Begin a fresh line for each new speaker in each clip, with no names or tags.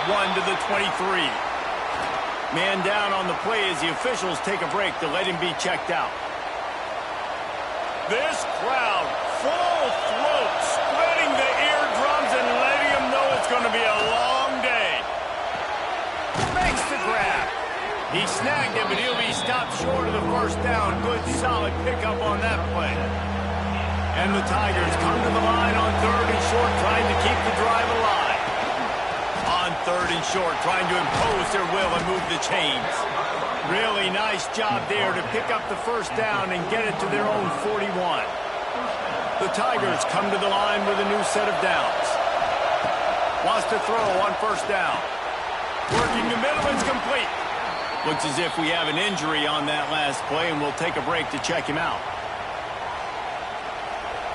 1 to the 23. Man down on the play as the officials take a break to let him be checked out. This crowd, full throat, splitting the eardrums and letting them know it's going to be a long day. Makes the grab. He snagged it, but he'll be stopped short of the first down. Good, solid pickup on that play. And the Tigers come to the line on 3rd and short, trying to keep the drive alive. On 3rd and short, trying to impose their will and move the chains. Really nice job there to pick up the first down and get it to their own 41. The Tigers come to the line with a new set of downs. Wants to throw on 1st down. Working the middle, it's complete. Looks as if we have an injury on that last play, and we'll take a break to check him out.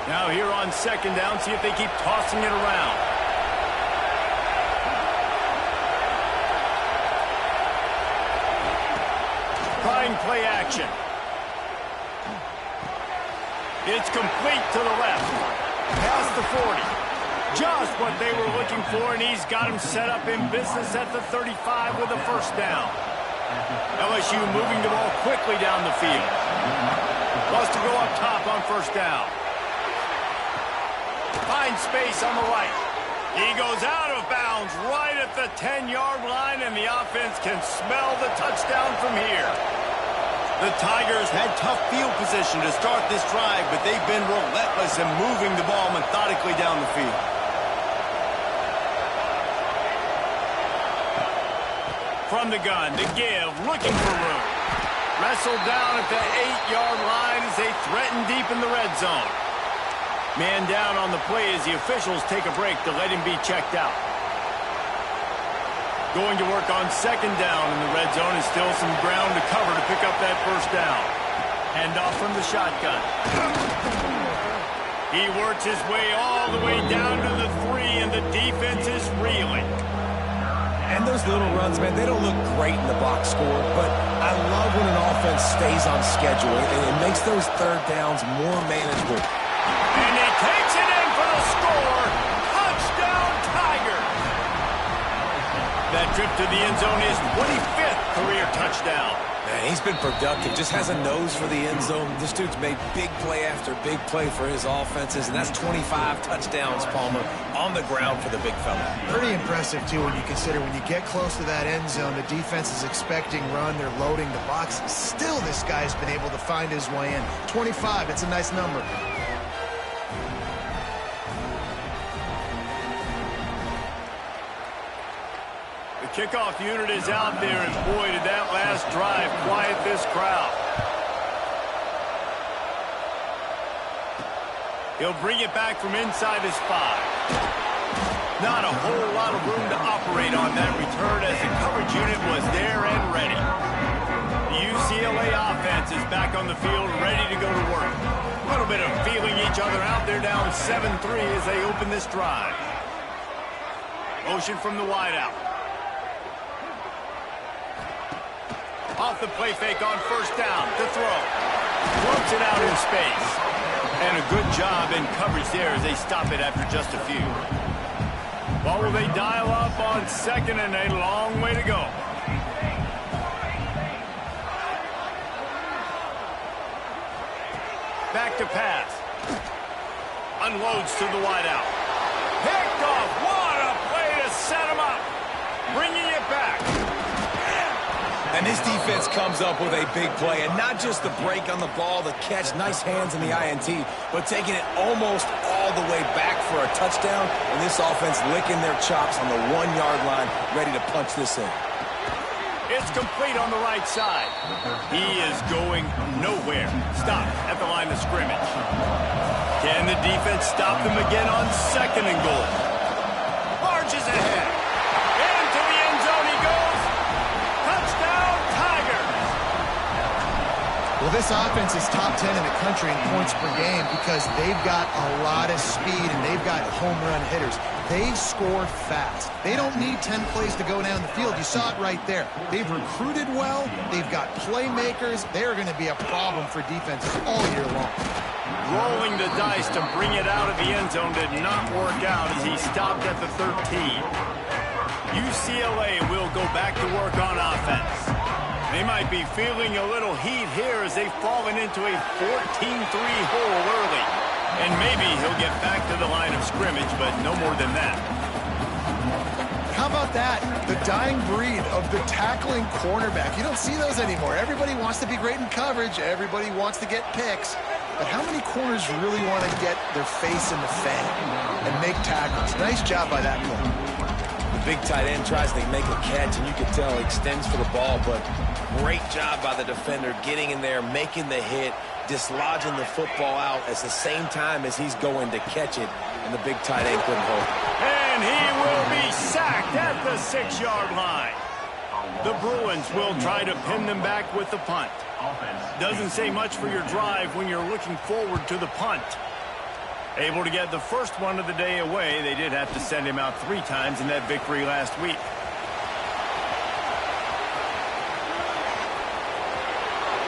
Now here on 2nd down, see if they keep tossing it around. Trying play action. It's complete to the left. Past the 40. Just what they were looking for, and he's got him set up in business at the 35 with a 1st down. LSU moving the ball quickly down the field. Wants to go up top on 1st down. Finds space on the right. He goes out of bounds right at the 10-yard line, and the offense can smell the touchdown from here. The Tigers had tough field position to start this drive, but they've been relentless in moving the ball methodically down the field. From the gun, to give, looking for room. Wrestled down at the 8-yard line as they threaten deep in the red zone. Man down on the play as the officials take a break to let him be checked out. Going to work on 2nd down in the red zone, and still some ground to cover to pick up that 1st down. Hand off from the shotgun. He works his way all the way down to the 3, and the defense is reeling.
And those little runs, man, they don't look great in the box score, but I love when an offense stays on schedule, and it makes those 3rd downs more manageable.
And he takes it in for the score. Touchdown, Tigers. That trip to the end zone is 25th career touchdown.
Man, he's been productive. Just has a nose for the end zone. This dude's made big play after big play for his offenses, and that's 25 touchdowns, Palmer, on the ground for the big fella.
Pretty impressive, too, when you consider when you get close to that end zone, the defense is expecting run. They're loading the box. Still, this guy's been able to find his way in. 25, it's a nice number.
Kickoff unit is out there, and boy, did that last drive quiet this crowd. He'll bring it back from inside his 5. Not a whole lot of room to operate on that return as the coverage unit was there and ready. The UCLA offense is back on the field, ready to go to work. A little bit of feeling each other out there, down 7-3 as they open this drive. Motion from the wideout. Off the play fake on 1st down to throw. Floats it out in space. And a good job in coverage there as they stop it after just a few. Well, will they dial up on 2nd and a long way to go? Back to pass. Unloads to the wideout. Picked off. What a play to set him up. Bringing it back.
And this defense comes up with a big play, and not just the break on the ball, the catch, nice hands in the INT, but taking it almost all the way back for a touchdown, and this offense licking their chops on the 1-yard line, ready to punch this in.
It's complete on the right side. He is going nowhere. Stopped at the line of scrimmage. Can the defense stop them again on 2nd and goal? Marches ahead. Into the end zone he goes. Touchdown, Tigers.
Well, this offense is top 10 in the country in points per game because they've got a lot of speed and they've got home run hitters. They score fast. They don't need 10 plays to go down the field. You saw it right there. They've recruited well. They've got playmakers. They're going to be a problem for defenses all year long.
Rolling the dice to bring it out of the end zone did not work out as he stopped at the 13. UCLA will go back to work on offense. They might be feeling a little heat here as they've fallen into a 14-3 hole early. And maybe he'll get back to the line of scrimmage, but no more than that.
How about that? The dying breed of the tackling cornerback. You don't see those anymore. Everybody wants to be great in coverage. Everybody wants to get picks. But how many corners really want to get their face in the fan and make tackles? Nice job by that corner.
Big tight end tries to make a catch, and you can tell he extends for the ball, but great job by the defender getting in there, making the hit, dislodging the football out at the same time as he's going to catch it, and the big tight end couldn't hold it.
And he will be sacked at the 6-yard line. The Bruins will try to pin them back with the punt. Doesn't say much for your drive when you're looking forward to the punt. Able to get the first one of the day away. They did have to send him out 3 times in that victory last week.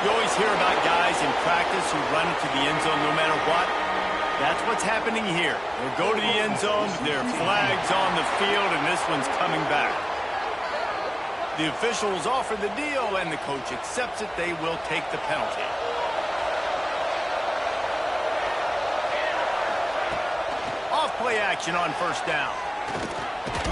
You always hear about guys in practice who run into the end zone no matter what. That's what's happening here. They'll go to the end zone, their flag's on the field, and this one's coming back. The officials offer the deal, and the coach accepts it. They will take the penalty. Play action on first down.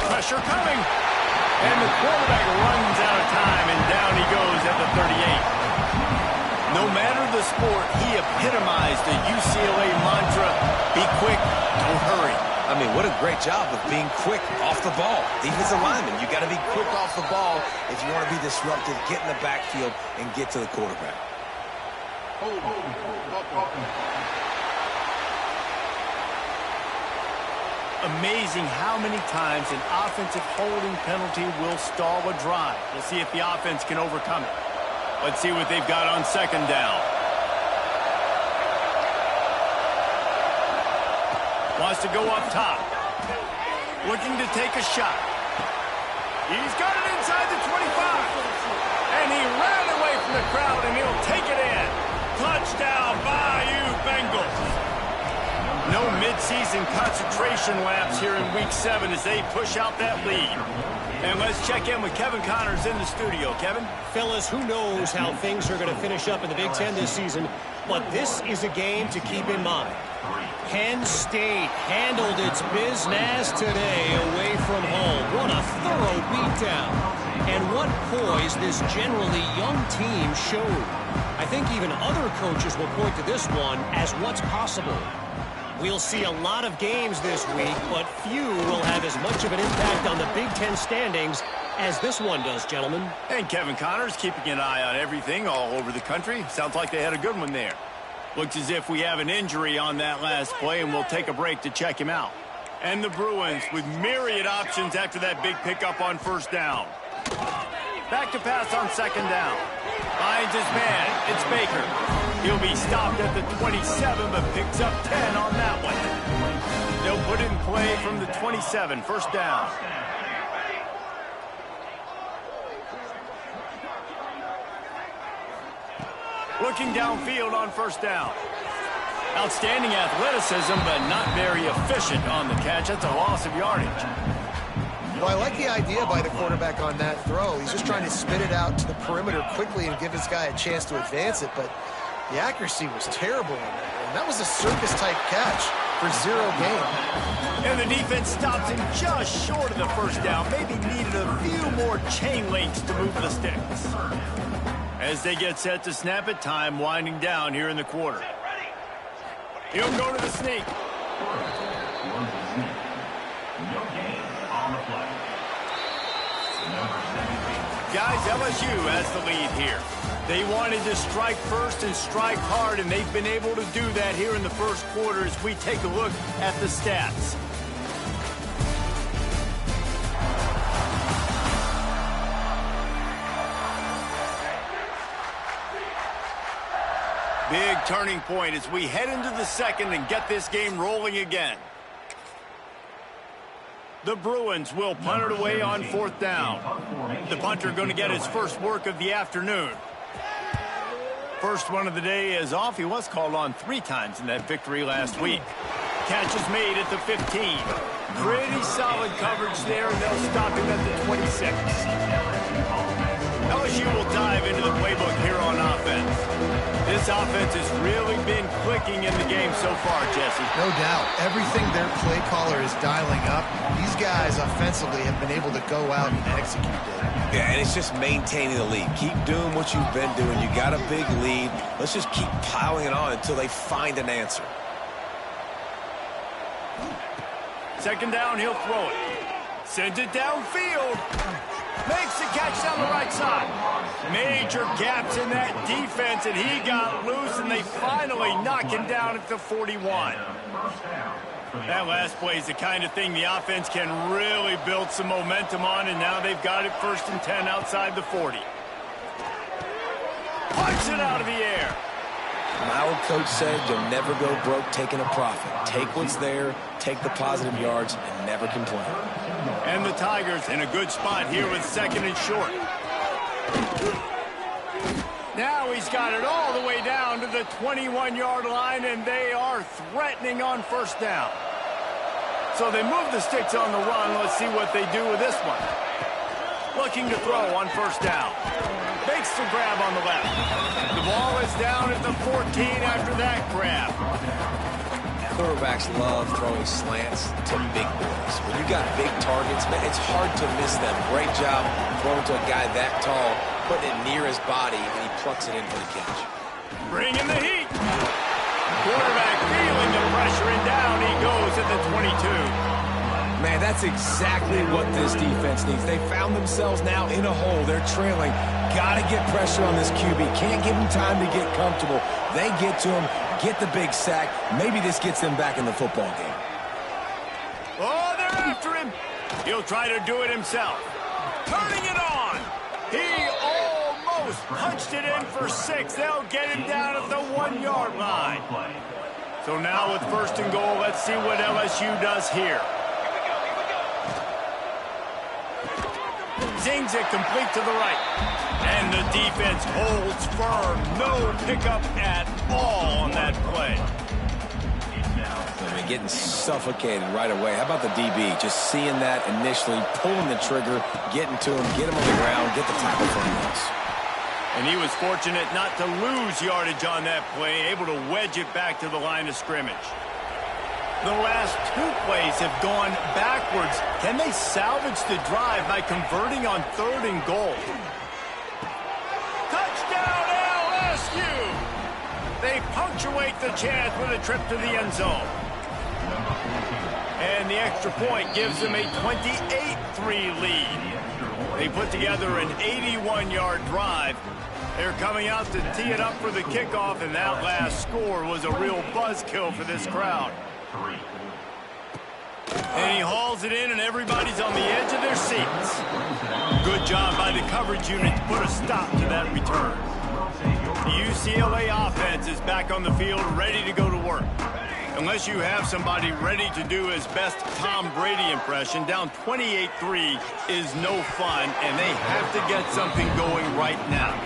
Pressure coming. And the quarterback runs out of time, and down he goes at the 38. No matter the sport, he epitomized the UCLA mantra, be quick, don't hurry.
I mean, what a great job of being quick off the ball. Defensive lineman, you got to be quick off the ball if you want to be disruptive, get in the backfield, and get to the quarterback.
Amazing how many times an offensive holding penalty will stall a drive. We'll see if the offense can overcome it. Let's see what they've got on second down. Wants to go up top. Looking to take a shot. He's got it inside the 25. And he ran away from the crowd, and he'll take it in. Touchdown, Bayou Bengals. No midseason concentration laps here in Week 7 as they push out that lead. And let's check in with Kevin Connors in the studio. Kevin?
Fellas, who knows how things are going to finish up in the Big Ten this season, but this is a game to keep in mind. Penn State handled its business today away from home. What a thorough beatdown. And what poise this generally young team showed. I think even other coaches will point to this one as what's possible. We'll see a lot of games this week, but few will have as much of an impact on the Big Ten standings as this one does, gentlemen.
And Kevin Connors keeping an eye on everything all over the country. Sounds like they had a good one there. Looks as if we have an injury on that last play, and we'll take a break to check him out. And the Bruins with myriad options after that big pickup on first down. Back to pass on second down. Finds his man. It's Baker. He'll be stopped at the 27, but picks up 10 on that one. They'll put it in play from the 27, first down. Looking downfield on first down. Outstanding athleticism, but not very efficient on the catch. That's a loss of yardage.
Well, I like the idea by the quarterback on that throw. He's just trying to spit it out to the perimeter quickly and give this guy a chance to advance it, but the accuracy was terrible on that. And that was a circus-type catch for 0 gain.
And the defense stops him just short of the first down. Maybe needed a few more chain links to move the sticks. As they get set to snap it, time winding down here in the quarter. He'll go to the sneak. Guys, LSU has the lead here. They wanted to strike first and strike hard, and they've been able to do that here in the first quarter as we take a look at the stats. Big turning point as we head into the second and get this game rolling again. The Bruins will punt it away on fourth down. The punter going to get his first work of the afternoon. First one of the day is off. He was called on 3 times in that victory last week. Catch is made at the 15. Pretty solid coverage there, and they'll stop him at the 26. LSU will dive into the playbook here on offense. This offense has really been clicking in the game so far, Jesse.
No doubt. Everything their play caller is dialing up, these guys offensively have been able to go out and execute it.
Yeah, and it's just maintaining the lead. Keep doing what you've been doing. You got a big lead. Let's just keep piling it on until they find an answer.
Second down, he'll throw it. Sends it downfield. Makes the catch down the right side. Major gaps in that defense, and he got loose, and they finally knock him down at the 41. That last play is the kind of thing the offense can really build some momentum on, and now they've got it 1st and 10 outside the 40. Punch it out of the air.
My old coach said you'll never go broke taking a profit. Take what's there, take the positive yards, and never complain.
And the Tigers in a good spot here with 2nd and short. Now he's got it all the way down to the 21-yard line, and they are threatening on 1st down. So they move the sticks on the run. Let's see what they do with this one. Looking to throw on 1st down. Makes the grab on the left. The ball is down at the 14 after that grab.
Quarterbacks love throwing slants to big boys. When you got big targets, man, it's hard to miss them. Great job throwing to a guy that tall, putting it near his body, and he plucks it in for the catch.
Bringing the heat. Quarterback feeling the pressure, and down he goes at the 22.
Man, that's exactly what this defense needs. They found themselves now in a hole. They're trailing. Got to get pressure on this QB. Can't give him time to get comfortable. They get to him, get the big sack. Maybe this gets them back in the football game.
Oh, they're after him. He'll try to do it himself. Turning it on. He almost punched it in for 6. They'll get him down at the 1-yard line. So now with 1st and goal, let's see what LSU does here. Zings it complete to the right. And the defense holds firm. No pickup at all on that play.
I mean, getting suffocated right away. How about the DB? Just seeing that initially, pulling the trigger, getting to him, get him on the ground, get the tackle for him.
And he was fortunate not to lose yardage on that play, able to wedge it back to the line of scrimmage. The last 2 plays have gone backwards. Can they salvage the drive by converting on 3rd and goal? Touchdown LSU! They punctuate the chance with a trip to the end zone. And the extra point gives them a 28-3 lead. They put together an 81-yard drive. They're coming out to tee it up for the kickoff, and that last score was a real buzzkill for this crowd. And he hauls it in, and everybody's on the edge of their seats. Good job by the coverage unit to put a stop to that return. The UCLA offense is back on the field, ready to go to work. Unless you have somebody ready to do his best Tom Brady impression, down 28-3 is no fun, and they have to get something going right now.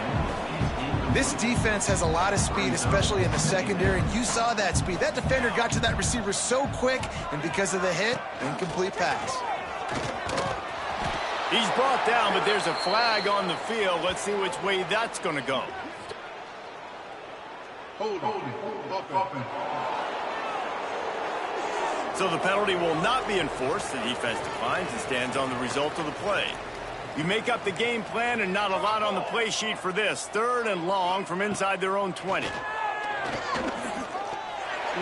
This defense has a lot of speed, especially in the secondary, and you saw that speed. That defender got to that receiver so quick, and because of the hit, incomplete pass.
He's brought down, but there's a flag on the field. Let's see which way that's going to go. So the penalty will not be enforced. The defense declines and stands on the result of the play. You make up the game plan, and not a lot on the play sheet for this. 3rd and long from inside their own 20.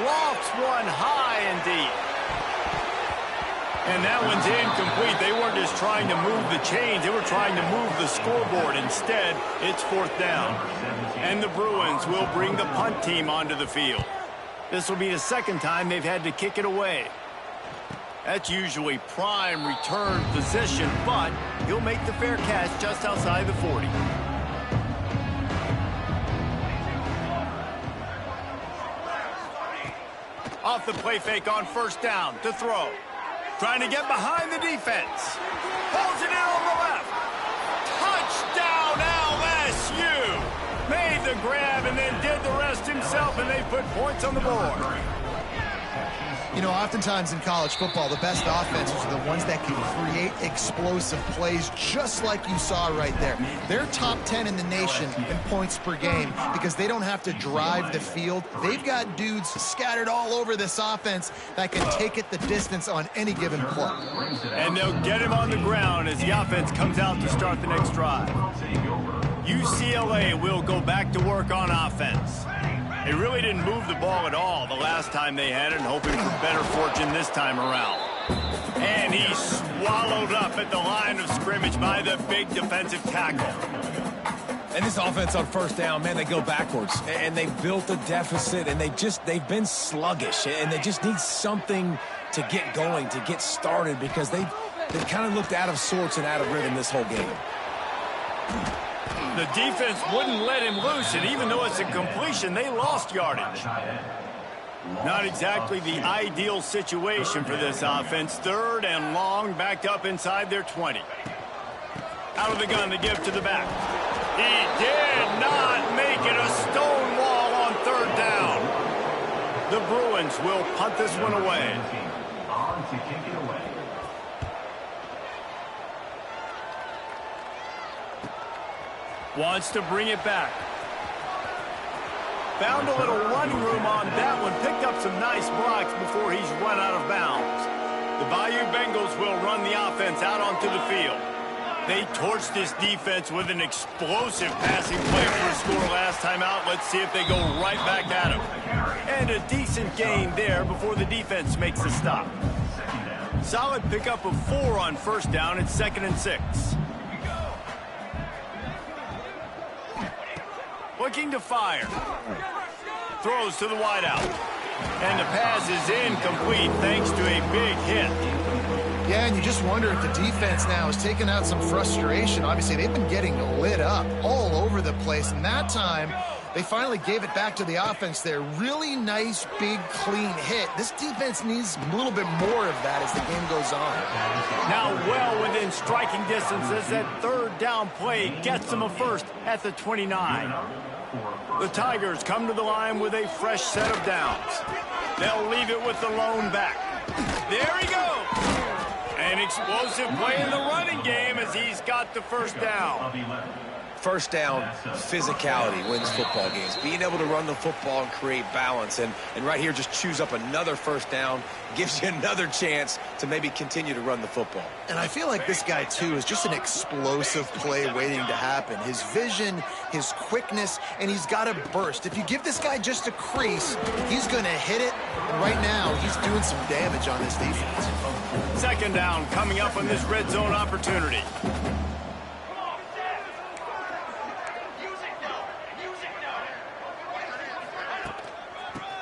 Lofts one high and deep. And that one's incomplete. They weren't just trying to move the chains. They were trying to move the scoreboard. Instead, it's 4th down. And the Bruins will bring the punt team onto the field. This will be the 2nd time they've had to kick it away. That's usually prime return position, but he'll make the fair catch just outside the 40. Off the play fake on 1st down to throw. Trying to get behind the defense. Holds it in on the left. Touchdown LSU! Made the grab and then did the rest himself, and they put points on the board.
You know, oftentimes in college football, the best offenses are the ones that can create explosive plays just like you saw right there. They're top 10 in the nation in points per game because they don't have to drive the field. They've got dudes scattered all over this offense that can take it the distance on any given play.
And they'll get him on the ground as the offense comes out to start the next drive. UCLA will go back to work on offense. They really didn't move the ball at all the last time they had it, and hoping for better fortune this time around. And he's swallowed up at the line of scrimmage by the big defensive tackle.
And this offense on first down, man, they go backwards. And they built a deficit, and they've been sluggish. And they just need something to get going, to get started, because they've kind of looked out of sorts and out of rhythm this whole game.
The defense wouldn't let him loose, and even though it's a completion, they lost yardage. Not exactly the ideal situation for this offense. 3rd and long, backed up inside their 20. Out of the gun to give to the back. He did not make it a stone wall on 3rd down. The Bruins will punt this one away. Wants to bring it back. Found a little running room on that one. Picked up some nice blocks before he's run out of bounds. The Bayou Bengals will run the offense out onto the field. They torched this defense with an explosive passing play for a score last time out. Let's see if they go right back at him. And a decent gain there before the defense makes the stop. Solid pickup of 4 on first down. It's 2nd and 6. Looking to fire. Throws to the wideout. And the pass is incomplete thanks to a big hit.
Yeah, and you just wonder if the defense now is taking out some frustration. Obviously, they've been getting lit up all over the place. And that time, they finally gave it back to the offense there. Really nice, big, clean hit. This defense needs a little bit more of that as the game goes on.
Now well within striking distance as that 3rd down play gets them a first at the 29. The Tigers come to the line with a fresh set of downs. They'll leave it with the lone back. There he goes. An explosive play in the running game as he's got the first down.
First down, physicality wins football games. Being able to run the football and create balance. And right here, just choose up another first down. Gives you another chance to maybe continue to run the football.
And I feel like this guy, too, is just an explosive play waiting to happen. His vision, his quickness, and he's got a burst. If you give this guy just a crease, he's going to hit it. And right now, he's doing some damage on this defense.
2nd down coming up on this red zone opportunity.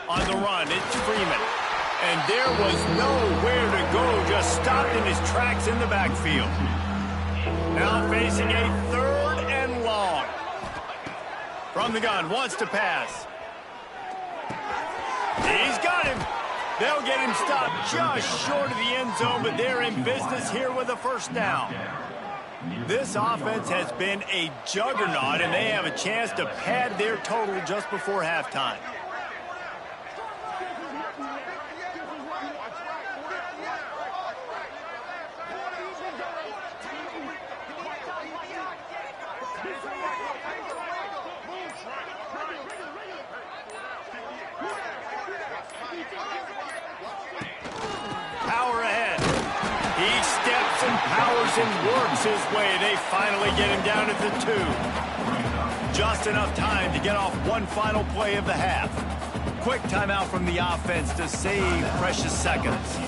On the run, it's Freeman. And there was nowhere to go, just stopped in his tracks in the backfield. Now facing a 3rd and long. From the gun, wants to pass. He's got him. They'll get him stopped just short of the end zone, but they're in business here with a first down. This offense has been a juggernaut, and they have a chance to pad their total just before halftime. Power ahead. He steps and powers and works his way. They finally get him down at the 2. Just enough time to get off one final play of the half. Quick timeout from the offense to save precious seconds.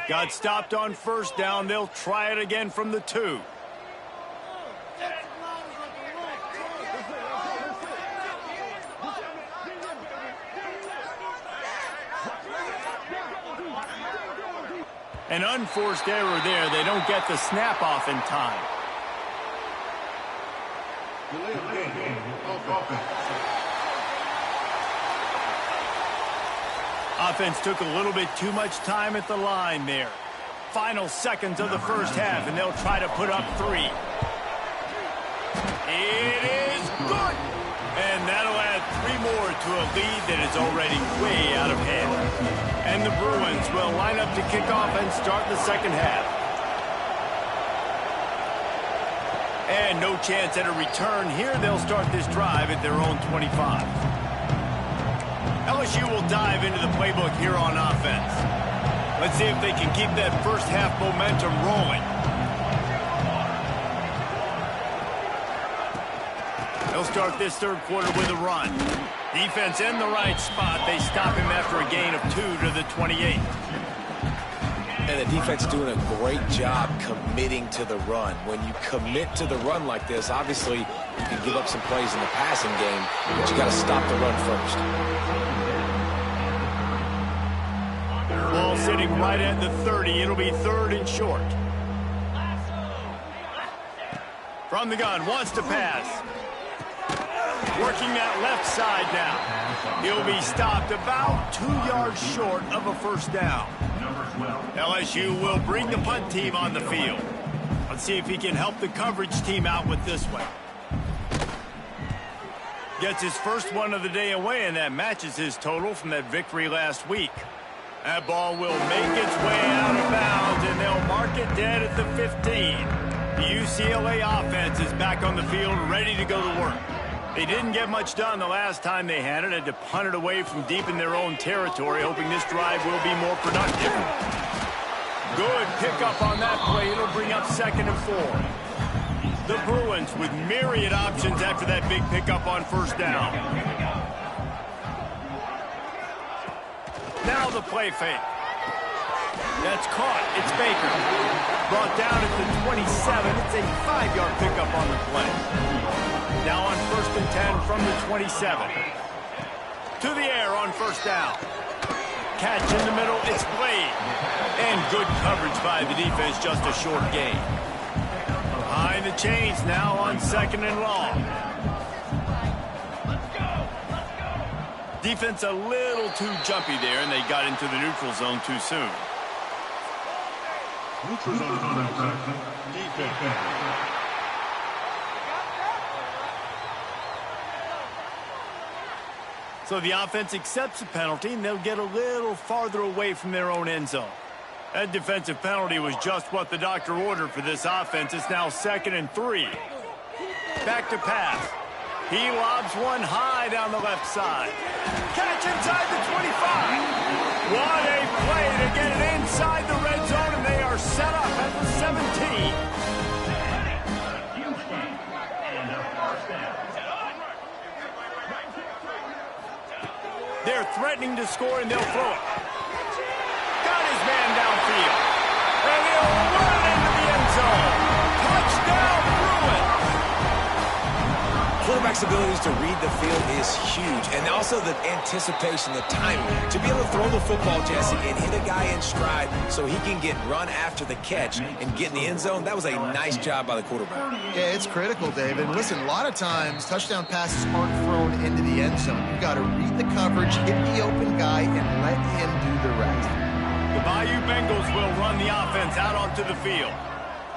Got stopped on first down. They'll try it again from the 2. An unforced error there. They don't get the snap off in time. Offense took a little bit too much time at the line there. final seconds of the first half, and they'll try to put up 3. It is good. And that'll add 3 more to a lead that is already way out of hand. And the Bruins will line up to kick off and start the second half. And no chance at a return here. They'll start this drive at their own 25. LSU will dive into the playbook here on offense. Let's see if they can keep that first half momentum rolling. They'll start this third quarter with a run. Defense in the right spot. They stop him after a gain of 2 to the 28.
And the defense is doing a great job committing to the run. When you commit to the run like this, obviously you can give up some plays in the passing game, but you got to stop the run first.
Ball sitting right at the 30. It'll be 3rd and short. From the gun, wants to pass. Working that left side now. He'll be stopped about 2 yards short of a first down. LSU will bring the punt team on the field. Let's see if he can help the coverage team out with this one. Gets his first one of the day away, and that matches his total from that victory last week. That ball will make its way out of bounds, and they'll mark it dead at the 15. The UCLA offense is back on the field, ready to go to work. They didn't get much done the last time they had it. Had to punt it away from deep in their own territory, hoping this drive will be more productive. Good pickup on that play. It'll bring up 2nd and 4. The Bruins with myriad options after that big pickup on first down. Now the play fake. That's caught. It's Baker. Brought down at the 27. It's a 5-yard pickup on the play. Now on 1st and 10 from the 27. To the air on first down. Catch in the middle. It's played. And good coverage by the defense. Just a short gain. Behind the chains now on 2nd and long. Defense a little too jumpy there, and they got into the neutral zone too soon.
Neutral zone defense.
So the offense accepts the penalty, and they'll get a little farther away from their own end zone. That defensive penalty was just what the doctor ordered for this offense. It's now 2nd and 3. Back to pass. He lobs one high down the left side. Catch inside the 25. What a play to get it inside the red zone, and they are set up at the 17. They're threatening to score, and they'll throw it. Got his man downfield. And he'll run into the end zone. Touchdown, Bruins!
Quarterback's abilities to read the field is huge, and also the anticipation, the timing. To be able to throw the football, Jesse, and hit a guy in stride so he can get run after the catch and get in the end zone, that was a nice job by the quarterback.
Yeah, it's critical, David. Listen, a lot of times touchdown passes aren't thrown into the end zone. You've got to read the coverage, hit the open guy, and let him do the rest.
The Bayou Bengals will run the offense out onto the field.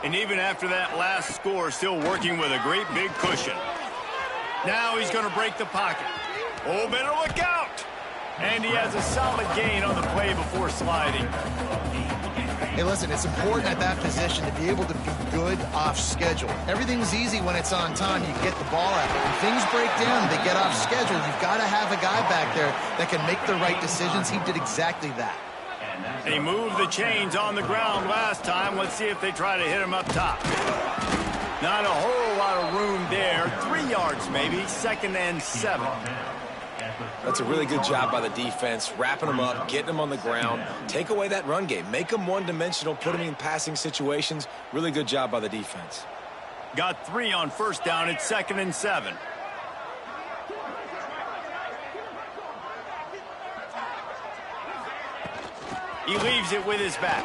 And even after that last score, still working with a great big cushion. Now he's going to break the pocket. Oh, better look out. And he has a solid gain on the play before sliding.
Hey, listen, it's important at that position to be able to be good off schedule. Everything's easy when it's on time. You get the ball out. When things break down, they get off schedule. You've got to have a guy back there that can make the right decisions. He did exactly that.
They moved the chains on the ground last time. Let's see if they try to hit him up top. Not a whole lot of room there. 3 yards maybe. 2nd and 7.
That's a really good job by the defense, wrapping them up, getting them on the ground. Take away that run game. Make them one-dimensional, put them in passing situations. Really good job by the defense.
Got 3 on first down. It's 2nd and 7. He leaves it with his back.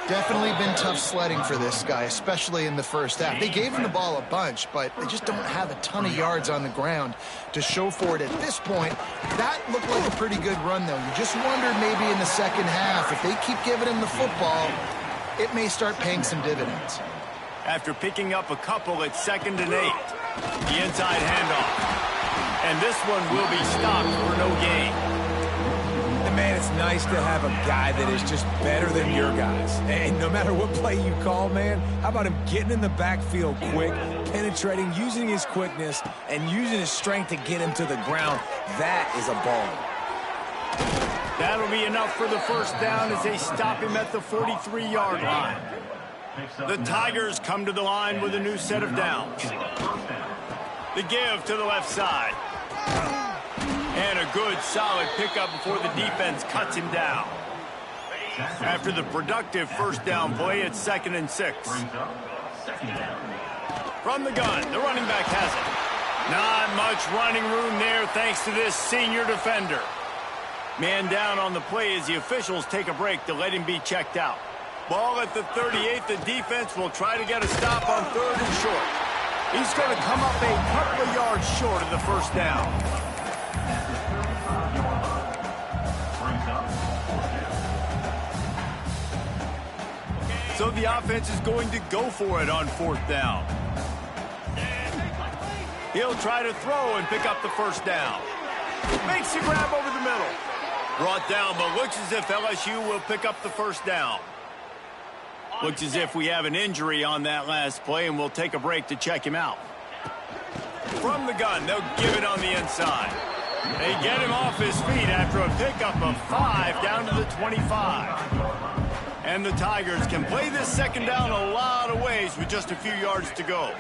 Definitely been tough sledding for this guy, especially in the first half. They gave him the ball a bunch, but they just don't have a ton of yards on the ground to show for it at this point. That looked like a pretty good run, though. You just wondered maybe in the second half, if they keep giving him the football, it may start paying some dividends.
After picking up a couple at 2nd and 8, the inside handoff. And this one will be stopped for no gain.
Man, it's nice to have a guy that is just better than your guys. And no matter what play you call, man, how about him getting in the backfield quick, penetrating, using his quickness, and using his strength to get him to the ground. That is a ball.
That'll be enough for the first down as they stop him at the 43-yard line. The Tigers come to the line with a new set of downs. The give to the left side. And a good, solid pickup before the defense cuts him down. After the productive first down play, it's 2nd and 6. From the gun, the running back has it. Not much running room there thanks to this senior defender. Man down on the play as the officials take a break to let him be checked out. Ball at the 38. The defense will try to get a stop on 3rd and short. He's going to come up a couple of yards short of the first down. So the offense is going to go for it on 4th down. He'll try to throw and pick up the first down. Makes the grab over the middle. Brought down, but looks as if LSU will pick up the first down. Looks as if we have an injury on that last play, and we'll take a break to check him out. From the gun, they'll give it on the inside. They get him off his feet after a pickup of 5 down to the 25. And the Tigers can play this second down a lot of ways with just a few yards to go.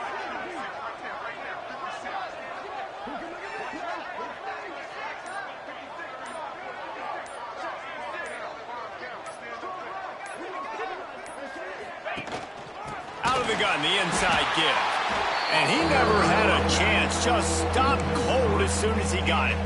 Out of the gun, the inside give. And he never had a chance, just stopped cold as soon as he got it.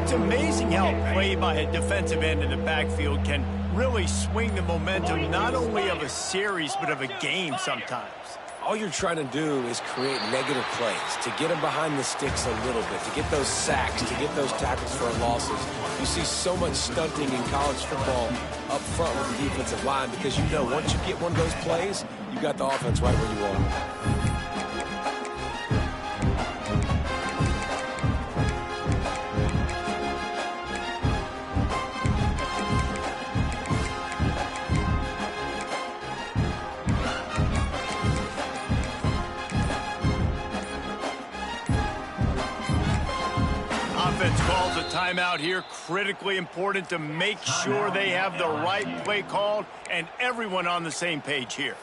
It's amazing how a play by a defensive end in the backfield can really swing the momentum not only of a series but of a game sometimes.
All you're trying to do is create negative plays, to get them behind the sticks a little bit, to get those sacks, to get those tackles for losses. You see so much stunting in college football up front with the defensive line because you know once you get one of those plays, you got the offense right where you want it.
Calls a timeout here, critically important to make sure they have the right play called and everyone on the same page here.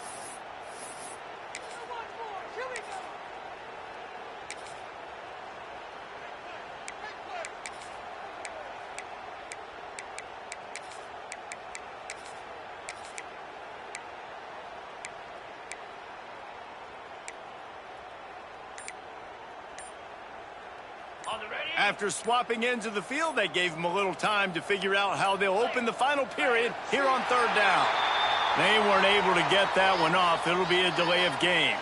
After swapping ends of the field, they gave him a little time to figure out how they'll open the final period here on 3rd down. They weren't able to get that one off. It'll be a delay of game.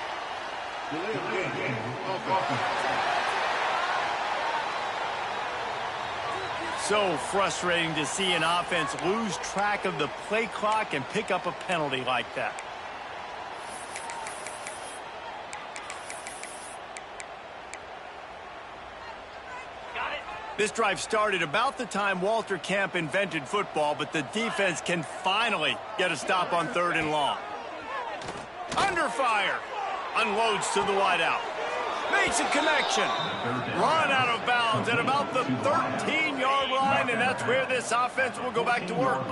So frustrating to see an offense lose track of the play clock and pick up a penalty like that. This drive started about the time Walter Camp invented football, but the defense can finally get a stop on 3rd and long. Under fire. Unloads to the wideout. Makes a connection. Run out of bounds at about the 13-yard line, and that's where this offense will go back to work.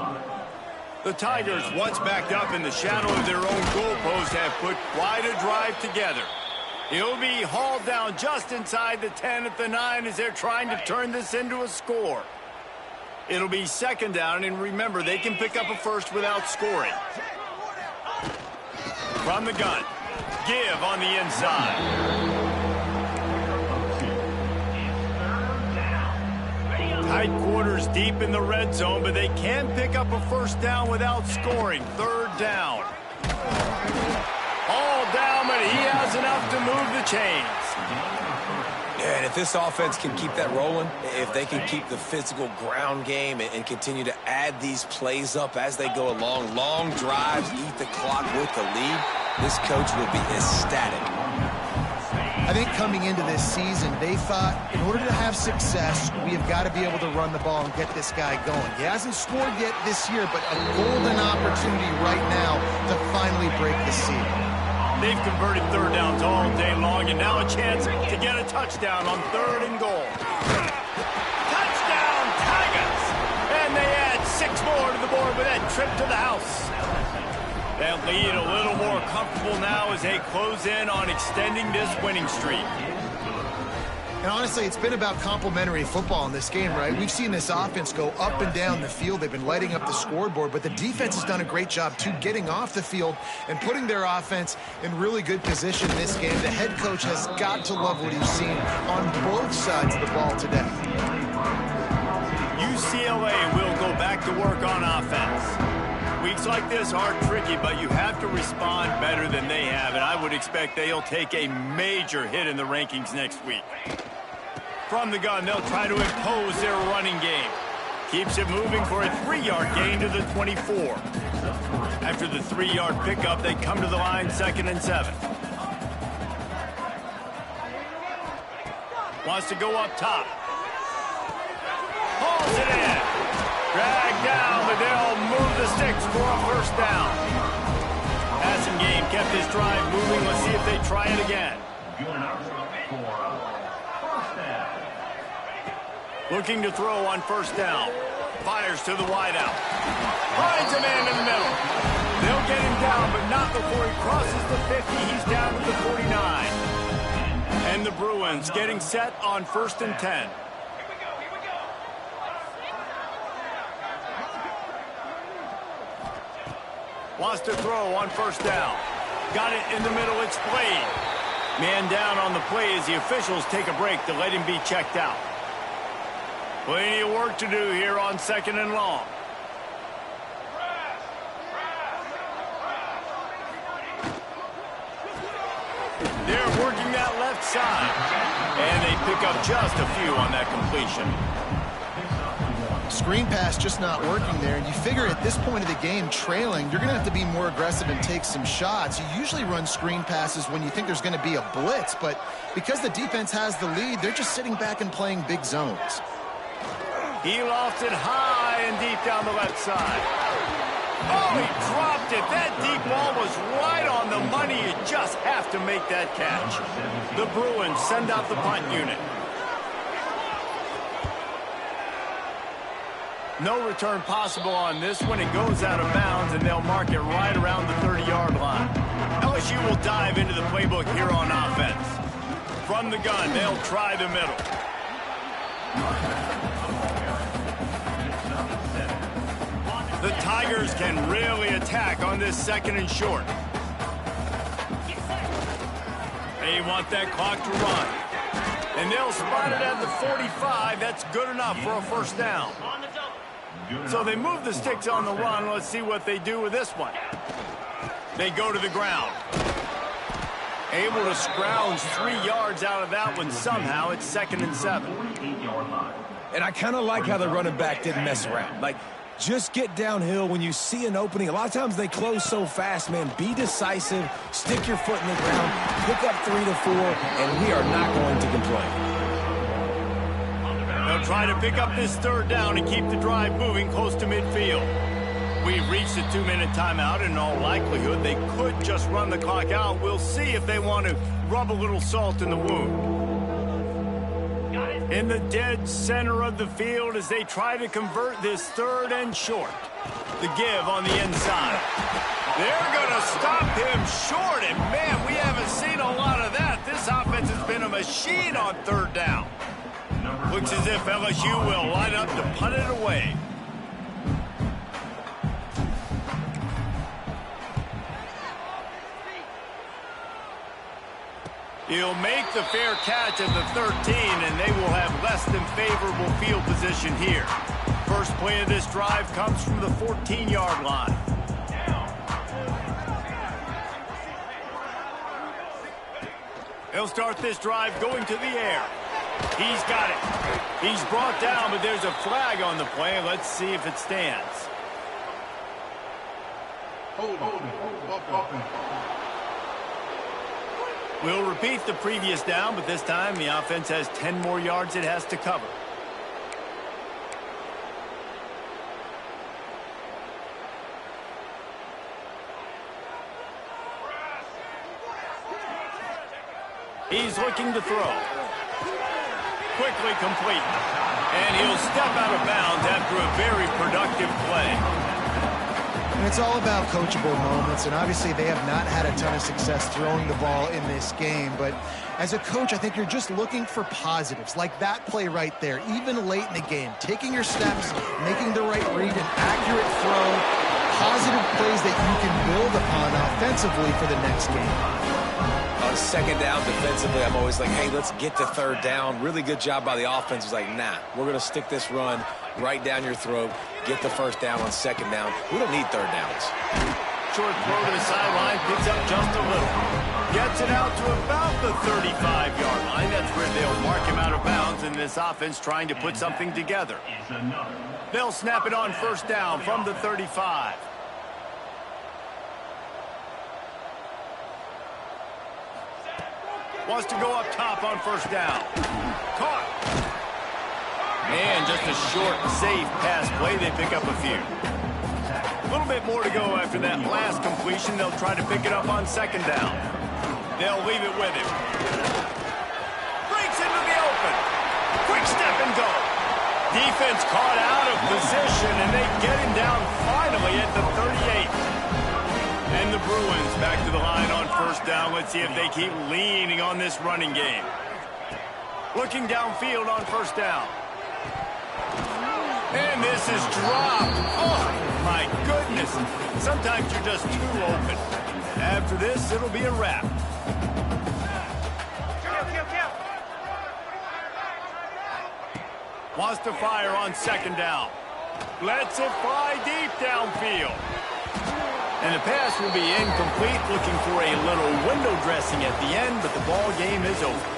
The Tigers, once backed up in the shadow of their own goalpost, have put quite a drive together. He'll be hauled down just inside the 10 at the 9 as they're trying to turn this into a score. It'll be 2nd down, and remember, they can pick up a first without scoring. From the gun, give on the inside. Tight quarters deep in the red zone, but they can pick up a first down without scoring. Third down. All down, but he has enough to move the chains.
Yeah, and if this offense can keep that rolling, if they can keep the physical ground game and continue to add these plays up as they go along, long drives, eat the clock with the lead, this coach will be ecstatic.
I think coming into this season, they thought in order to have success, we have got to be able to run the ball and get this guy going. He hasn't scored yet this year, but a golden opportunity right now to finally break the seal.
They've converted third downs all day long, and now a chance to get a touchdown on 3rd and goal. Touchdown, Tigers! And they add 6 more to the board with that trip to the house. That lead a little more comfortable now as they close in on extending this winning streak.
And honestly, it's been about complementary football in this game, right? We've seen this offense go up and down the field. They've been lighting up the scoreboard, but the defense has done a great job, too, getting off the field and putting their offense in really good position in this game. The head coach has got to love what he's seen on both sides of the ball today.
UCLA will go back to work on offense. Weeks like this are tricky, but you have to respond better than they have, and I would expect they'll take a major hit in the rankings next week. From the gun, they'll try to impose their running game. Keeps it moving for a 3-yard gain to the 24. After the 3-yard pickup, they come to the line 2nd and 7. Wants to go up top. Hauls it in. Dragged down, but they'll move the sticks for a first down. Passing game kept this drive moving. Let's see if they try it again. Looking to throw on first down. Fires to the wideout. Finds a man in the middle. They'll get him down, but not before he crosses the 50. He's down to the 49. And the Bruins getting set on 1st and 10. Wants to throw on first down. Got it in the middle. It's played. Man down on the play as the officials take a break to let him be checked out. Plenty of work to do here on 2nd and long. They're working that left side. And they pick up just a few on that completion.
Screen pass just not working there, and you figure at this point of the game, trailing, you're going to have to be more aggressive and take some shots. You usually run screen passes when you think there's going to be a blitz, but because the defense has the lead, they're just sitting back and playing big zones.
He lofted high and deep down the left side. Oh, he dropped it. That deep ball was right on the money. You just have to make that catch. The Bruins send out the punt unit. No return possible on this one. It goes out of bounds, and they'll mark it right around the 30-yard line. LSU will dive into the playbook here on offense. From the gun, they'll try the middle. The Tigers can really attack on this 2nd and short. They want that clock to run. And they'll spot it at the 45. That's good enough for a first down. So they move the sticks on the run. Let's see what they do with this one. They go to the ground. Able to scrounge 3 yards out of that one somehow. It's 2nd and 7.
And I kind of like how the running back didn't mess around. Like, just get downhill when you see an opening. A lot of times they close so fast, man. Be decisive, stick your foot in the ground, pick up 3 to 4, and we are not going to complain.
They'll try to pick up this 3rd down and keep the drive moving close to midfield. We've reached the 2-minute timeout. In all likelihood, they could just run the clock out. We'll see if they want to rub a little salt in the wound. In the dead center of the field as they try to convert this 3rd and short. The give on the inside. They're going to stop him short, and man, we haven't seen a lot of that. This offense has been a machine on 3rd down. Looks as if LSU will line up to punt it away. He'll make the fair catch at the 13, and they will have less than favorable field position here. First play of this drive comes from the 14-yard line. He'll start this drive going to the air. He's got it. He's brought down, but there's a flag on the play. Let's see if it stands. We'll repeat the previous down, but this time the offense has 10 more yards it has to cover. He's looking to throw. Quickly complete. And he'll step out of bounds after a very productive play.
And it's all about coachable moments, and obviously they have not had a ton of success throwing the ball in this game. But as a coach, I think you're just looking for positives, like that play right there, even late in the game. Taking your steps, making the right read, an accurate throw, positive plays that you can build upon offensively for the next game.
On second down defensively, I'm always like, hey, let's get to third down. Really good job by the offense. It's like, nah, we're going to stick this run right down your throat, get the first down on second down. We don't need third downs.
Short throw to the sideline, picks up just a little. Gets it out to about the 35-yard line. That's where they'll mark him out of bounds in this offense trying to put something together. They'll snap it on first down from the 35. Wants to go up top on first down. Caught. And just a short, safe pass play. They pick up a few. A little bit more to go after that last completion. They'll try to pick it up on second down. They'll leave it with him. Breaks into the open. Quick step and go. Defense caught out of position, and they get him down finally at the 38. And the Bruins back to the line on first down. Let's see if they keep leaning on this running game. Looking downfield on first down. And this is dropped. Oh, my goodness. Sometimes you're just too open. After this, it'll be a wrap. Wants to fire on second down. Lets it fly deep downfield. And the pass will be incomplete, looking for a little window dressing at the end, but the ball game is over.